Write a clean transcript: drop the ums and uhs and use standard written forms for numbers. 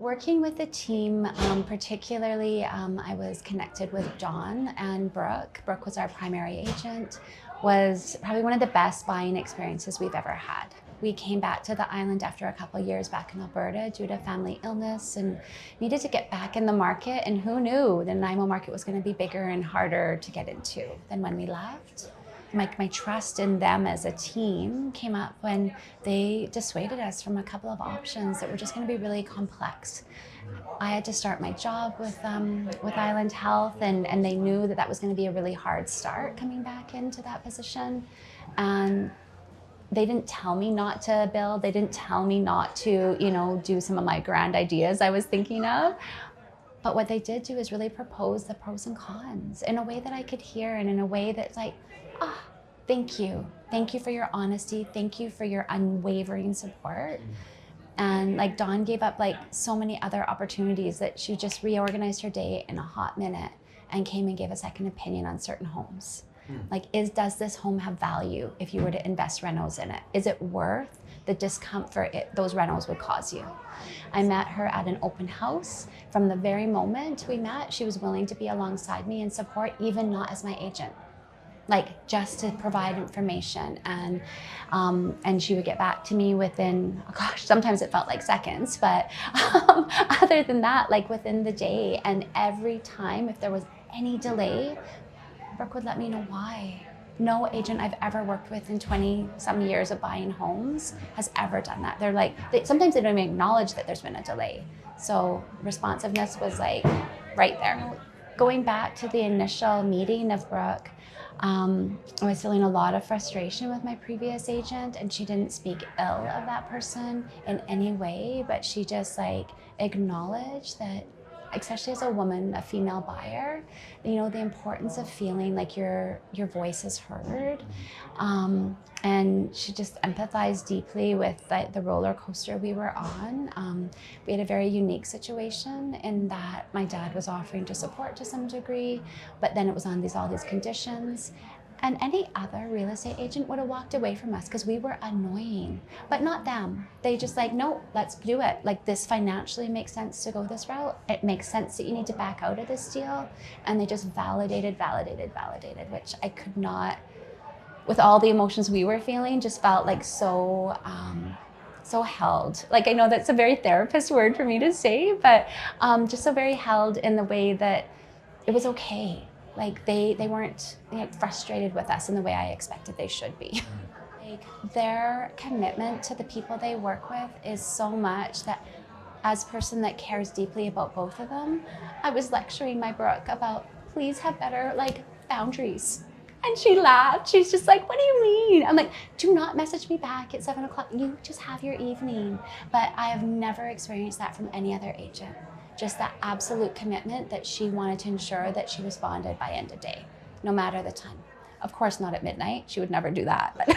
working with the team, particularly I was connected with Dawn and Brook. Brook was our primary agent, was probably one of the best buying experiences we've ever had. We came back to the island after a couple of years back in Alberta due to family illness and needed to get back in the market, and who knew the Nanaimo market was going to be bigger and harder to get into than when we left. My trust in them as a team came up when they dissuaded us from a couple of options that were just going to be really complex. I had to start my job with Island Health, and they knew that that was going to be a really hard start coming back into that position. And they didn't tell me not to build. They didn't tell me not to, do some of my grand ideas I was thinking of. But what they did do is really propose the pros and cons in a way that I could hear, and in a way that's like, thank you. Thank you for your honesty. Thank you for your unwavering support. And like Dawn gave up like so many other opportunities that she just reorganized her day in a hot minute and came and gave a second opinion on certain homes. Like, does this home have value if you were to invest renos in it? Is it worth the discomfort those renos would cause you? I met her at an open house. From the very moment we met, she was willing to be alongside me and support, even not as my agent. Like, just to provide information, and she would get back to me within, sometimes it felt like seconds, but other than that, like within the day. And every time, if there was any delay, Brooke would let me know why. No agent I've ever worked with in 20 some years of buying homes has ever done that. They're like, sometimes they don't even acknowledge that there's been a delay. So responsiveness was like right there. Going back to the initial meeting of Brooke, I was feeling a lot of frustration with my previous agent, and she didn't speak ill of that person in any way, but she just like acknowledged that, especially as a woman, a female buyer, the importance of feeling like your voice is heard. And she just empathized deeply with the roller coaster we were on. We had a very unique situation in that my dad was offering to support to some degree, but then it was on all these conditions. And any other real estate agent would have walked away from us because we were annoying, but not them. They just like, no, let's do it. Like, this financially makes sense to go this route. It makes sense that you need to back out of this deal. And they just validated, which I could not, with all the emotions we were feeling, just felt like so held. Like, I know that's a very therapist word for me to say, but just so very held in the way that it was okay. Like, they weren't frustrated with us in the way I expected they should be. Like, their commitment to the people they work with is so much that, as a person that cares deeply about both of them, I was lecturing my Brooke about, please have better boundaries. And she laughed. She's just like, what do you mean? I'm like, do not message me back at 7 o'clock. You just have your evening. But I have never experienced that from any other agent. Just that absolute commitment that she wanted to ensure that she responded by end of day, no matter the time. Of course, not at midnight. She would never do that. But